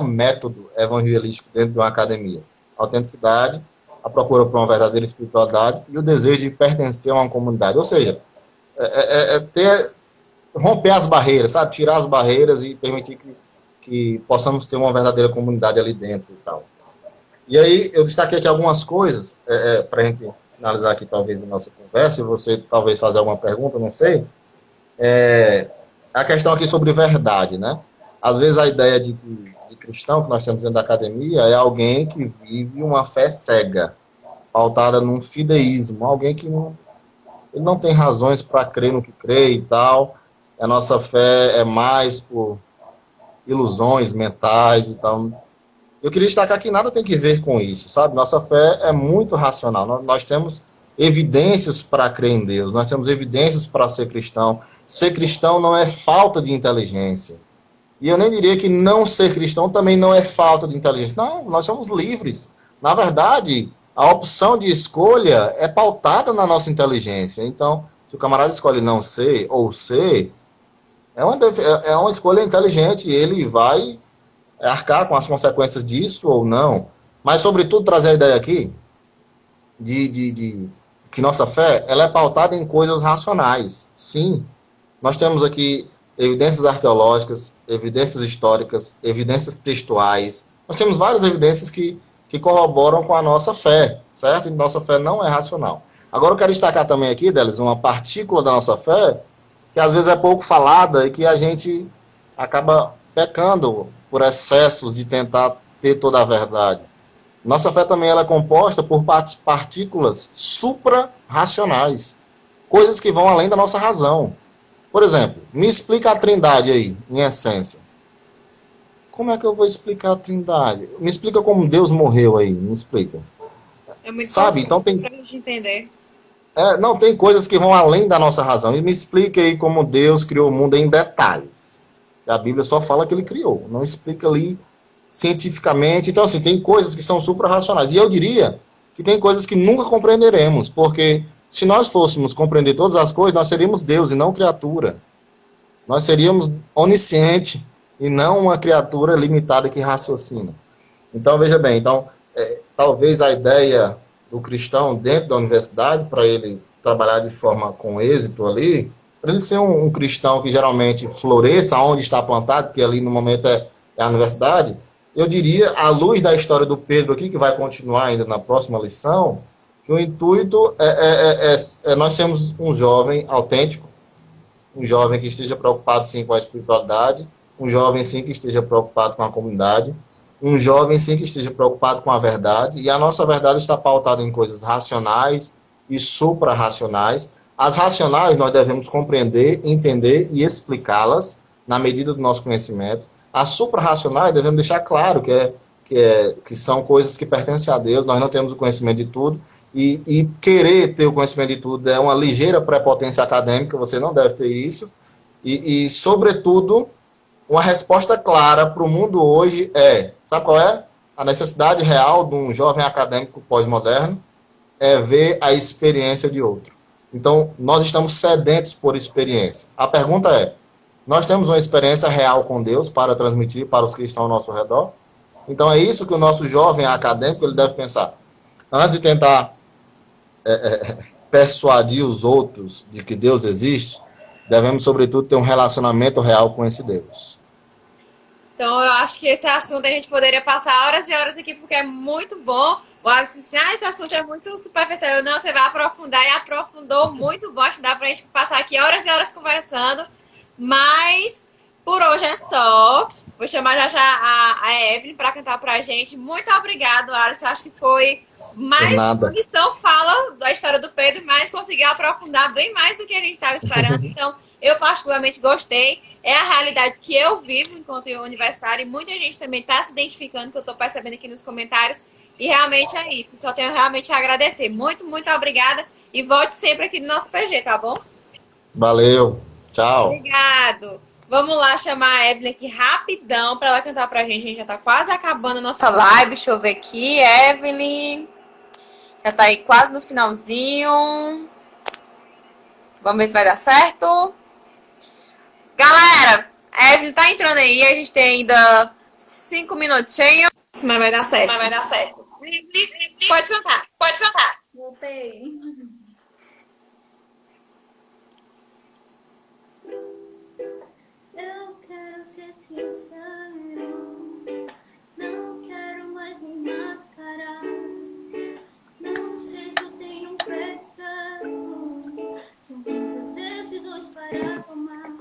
método evangelístico dentro de uma academia. A autenticidade, a procura por uma verdadeira espiritualidade e o desejo de pertencer a uma comunidade. Ou seja, romper as barreiras, sabe? Tirar as barreiras e permitir que possamos ter uma verdadeira comunidade ali dentro e tal. E aí, eu destaquei aqui algumas coisas, para a gente finalizar aqui, talvez, a nossa conversa, e você talvez fazer alguma pergunta, não sei. A questão aqui sobre verdade, né? Às vezes a ideia de cristão que nós temos dentro da academia é alguém que vive uma fé cega, pautada num fideísmo, alguém que não tem razões para crer no que crê e tal. A nossa fé é mais por ilusões mentais e tal. Eu queria destacar que nada tem que ver com isso, sabe? Nossa fé é muito racional. Nós temos evidências para crer em Deus, nós temos evidências para ser cristão. Ser cristão não é falta de inteligência. E eu nem diria que não ser cristão também não é falta de inteligência. Não, nós somos livres. Na verdade, a opção de escolha é pautada na nossa inteligência. Então, se o camarada escolhe não ser ou ser, é uma escolha inteligente e ele vai arcar com as consequências disso ou não. Mas, sobretudo, trazer a ideia aqui de que nossa fé ela é pautada em coisas racionais. Sim, nós temos aqui evidências arqueológicas, evidências históricas, evidências textuais. Nós temos várias evidências que corroboram com a nossa fé, certo? E nossa fé não é racional. Agora eu quero destacar também aqui, Delis, uma partícula da nossa fé que às vezes é pouco falada e que a gente acaba pecando por excessos de tentar ter toda a verdade. Nossa fé também ela é composta por partículas supra-racionais, coisas que vão além da nossa razão. Por exemplo, me explica a Trindade aí, em essência. Como é que eu vou explicar a Trindade? Me explica como Deus morreu aí, me explica. É muito Sabe? Então tem pra gente entender. Não, tem coisas que vão além da nossa razão. E me explica aí como Deus criou o mundo em detalhes. A Bíblia só fala que ele criou, não explica ali cientificamente. Então, assim, tem coisas que são supra-racionais. E eu diria que tem coisas que nunca compreenderemos, porque se nós fôssemos compreender todas as coisas, nós seríamos Deus e não criatura. Nós seríamos onisciente e não uma criatura limitada que raciocina. Então, veja bem, talvez a ideia do cristão dentro da universidade, para ele trabalhar de forma com êxito ali, para ele ser um cristão que geralmente floresça onde está plantado, que ali no momento é a universidade, eu diria, à luz da história do Pedro aqui, que vai continuar ainda na próxima lição, que o intuito é nós sermos um jovem autêntico, um jovem que esteja preocupado sim com a espiritualidade, um jovem sim que esteja preocupado com a comunidade, um jovem sim que esteja preocupado com a verdade, e a nossa verdade está pautada em coisas racionais e suprarracionais. As racionais nós devemos compreender, entender e explicá-las na medida do nosso conhecimento. As suprarracionais devemos deixar claro que são coisas que pertencem a Deus, nós não temos o conhecimento de tudo, e querer ter o conhecimento de tudo é uma ligeira prepotência acadêmica, você não deve ter isso, e sobretudo, uma resposta clara para o mundo hoje sabe qual é? A necessidade real de um jovem acadêmico pós-moderno é ver a experiência de outro. Então, nós estamos sedentos por experiência. A pergunta é, nós temos uma experiência real com Deus para transmitir para os que estão ao nosso redor? Então, é isso que o nosso jovem acadêmico ele deve pensar. Antes de tentar persuadir os outros de que Deus existe, devemos, sobretudo, ter um relacionamento real com esse Deus. Então, eu acho que esse assunto a gente poderia passar horas e horas aqui, porque é muito bom. O Alisson disse, esse assunto é muito superficial. Não, você vai aprofundar, e aprofundou muito bom. Acho que dá pra gente passar aqui horas e horas conversando. Mas, por hoje é só. Vou chamar já a Evelyn para cantar pra gente. Muito obrigado, Alisson. Acho que foi mais uma lição, fala da história do Pedro, mas conseguiu aprofundar bem mais do que a gente estava esperando. Então, eu particularmente gostei. É a realidade que eu vivo enquanto universitária, e muita gente também está se identificando, que eu estou percebendo aqui nos comentários. E realmente é isso. Só tenho realmente a agradecer. Muito, muito obrigada. E volte sempre aqui no nosso PG, tá bom? Valeu. Tchau. Obrigado. Vamos lá chamar a Evelyn aqui rapidão para ela cantar pra gente. A gente já tá quase acabando a nossa live. Deixa eu ver aqui. Evelyn. Já tá aí quase no finalzinho. Vamos ver se vai dar certo. Galera, a Evelyn tá entrando aí. A gente tem ainda 5 minutinhos. Mas vai dar certo. Pode cantar. Pode cantar. Voltei. Eu quero ser sincero, não quero mais me mascarar. Não sei se eu tenho um pé certo, são tantas decisões para tomar.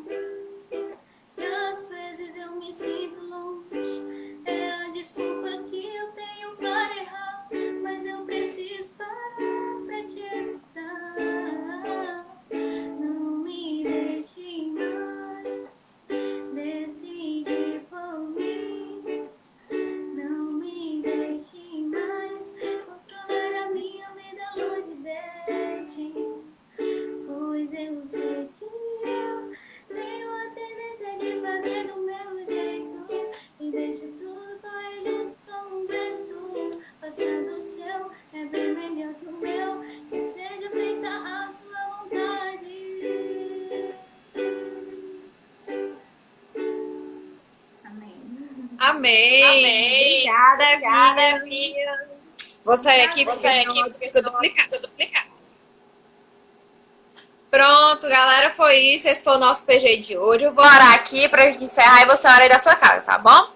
E às vezes eu me sinto longe, é a desculpa que eu tenho para errar. Mas eu preciso parar pra te escutar. Não me deixe mais decidir por mim. Não me deixe mais controlar a minha vida longe de ti. Pois eu sei que eu tenho a tendência de fazer do meu jeito e deixo tudo correr junto com o vento. Passar do seu é bem melhor que o meu, que seja feita a sua vontade. Amém. Obrigada, Bia. Vou sair aqui porque eu duplicar. Pronto, galera, foi isso. Esse foi o nosso PG de hoje. Eu vou orar aqui pra gente encerrar e você ora aí da sua casa, tá bom?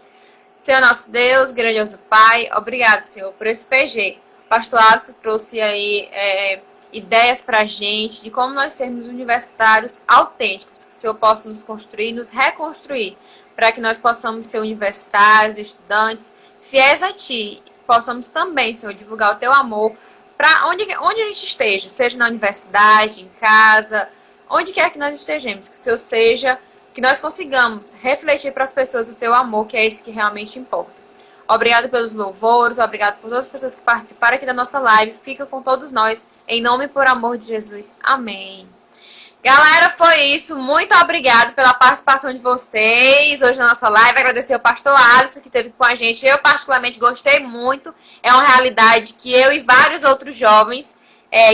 Senhor nosso Deus, grandioso Pai, obrigado, Senhor, por esse PG. O pastor Alisson trouxe aí ideias pra gente de como nós sermos universitários autênticos, que o Senhor possa nos construir, nos reconstruir, para que nós possamos ser universitários, estudantes, fiéis a Ti. Possamos também, Senhor, divulgar o Teu amor para onde a gente esteja, seja na universidade, em casa, onde quer que nós estejamos, que o Senhor seja, que nós consigamos refletir para as pessoas o Teu amor, que é isso que realmente importa. Obrigado pelos louvores, obrigado por todas as pessoas que participaram aqui da nossa live. Fica com todos nós, em nome e por amor de Jesus. Amém. Galera, foi isso. Muito obrigado pela participação de vocês hoje na nossa live. Agradecer ao pastor Alisson que esteve com a gente. Eu particularmente gostei muito. É uma realidade que eu e vários outros jovens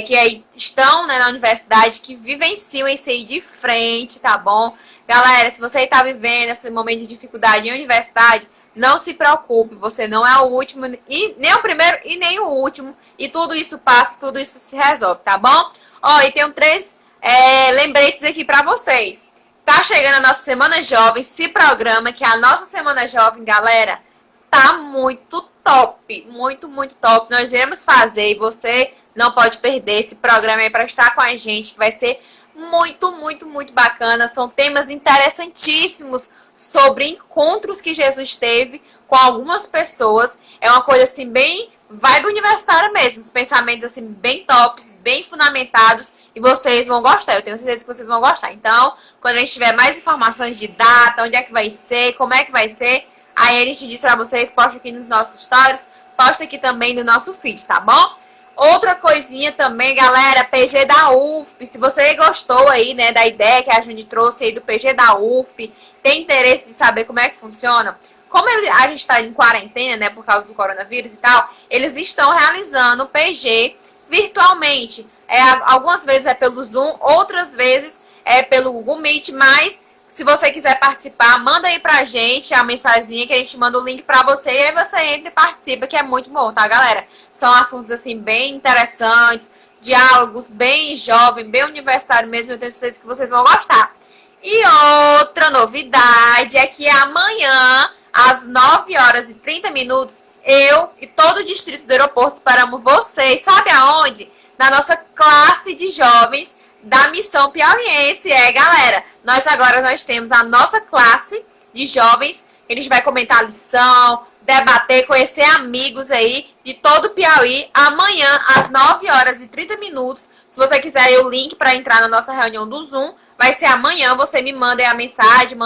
que aí estão, né, na universidade, que vivenciam isso aí de frente, tá bom? Galera, se você está vivendo esse momento de dificuldade em universidade, não se preocupe, você não é o último, e nem o primeiro e nem o último, e tudo isso passa, tudo isso se resolve, tá bom? Ó, e tenho 3 lembretes aqui para vocês. Tá chegando a nossa Semana Jovem, se programa, que a nossa Semana Jovem, galera, tá muito top, muito, muito top. Nós iremos fazer e você não pode perder esse programa aí para estar com a gente, que vai ser muito, muito, muito bacana. São temas interessantíssimos sobre encontros que Jesus teve com algumas pessoas. É uma coisa assim bem vibe universitária mesmo, os pensamentos assim bem tops, bem fundamentados, e vocês vão gostar. Eu tenho certeza que vocês vão gostar. Então, quando a gente tiver mais informações de data, onde é que vai ser, como é que vai ser, aí a gente diz pra vocês, posta aqui nos nossos stories, posta aqui também no nosso feed, tá bom? Outra coisinha também, galera, PG da UFP. Se você gostou aí, né, da ideia que a Juni trouxe aí do PG da UFP, tem interesse de saber como é que funciona, como a gente está em quarentena, né, por causa do coronavírus e tal, eles estão realizando o PG virtualmente. Algumas vezes é pelo Zoom, outras vezes é pelo Google Meet, mas se você quiser participar, manda aí pra gente a mensaginha que a gente manda o link pra você e aí você entra e participa, que é muito bom, tá, galera? São assuntos, assim, bem interessantes, diálogos bem jovem, bem universitário mesmo, eu tenho certeza que vocês vão gostar. E outra novidade é que amanhã, às 9h30, eu e todo o distrito do aeroporto esperamos vocês. Sabe aonde? Na nossa classe de jovens da Missão Piauiense. Galera, nós temos a nossa classe de jovens. A gente vai comentar a lição, debater, conhecer amigos aí de todo o Piauí. Amanhã, às 9h30. Se você quiser aí o link para entrar na nossa reunião do Zoom, vai ser amanhã. Você me manda aí a mensagem,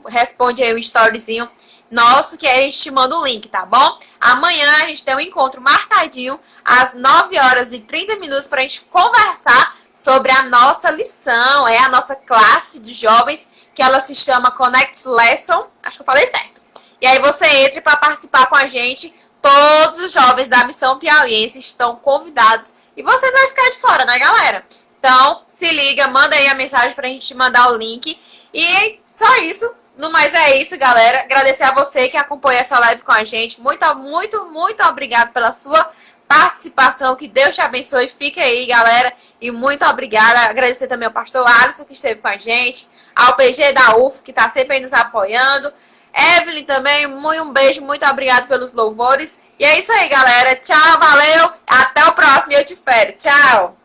responde aí o storyzinho nosso, que aí a gente te manda o link, tá bom? Amanhã a gente tem um encontro marcadinho às 9h30 para a gente conversar sobre a nossa lição, a nossa classe de jovens, que ela se chama Connect Lesson. Acho que eu falei certo. E aí você entra para participar com a gente. Todos os jovens da Missão Piauiense estão convidados. E você não vai ficar de fora, né, galera? Então, se liga, manda aí a mensagem pra gente mandar o link. E só isso. No mais é isso, galera. Agradecer a você que acompanha essa live com a gente. Muito, muito, muito obrigado pela sua participação. Que Deus te abençoe. Fique aí, galera. E muito obrigada. Agradecer também ao pastor Alisson, que esteve com a gente. Ao PG da UF, que está sempre aí nos apoiando. Evelyn também, um beijo, muito obrigado pelos louvores. E é isso aí, galera. Tchau, valeu. Até o próximo e eu te espero. Tchau.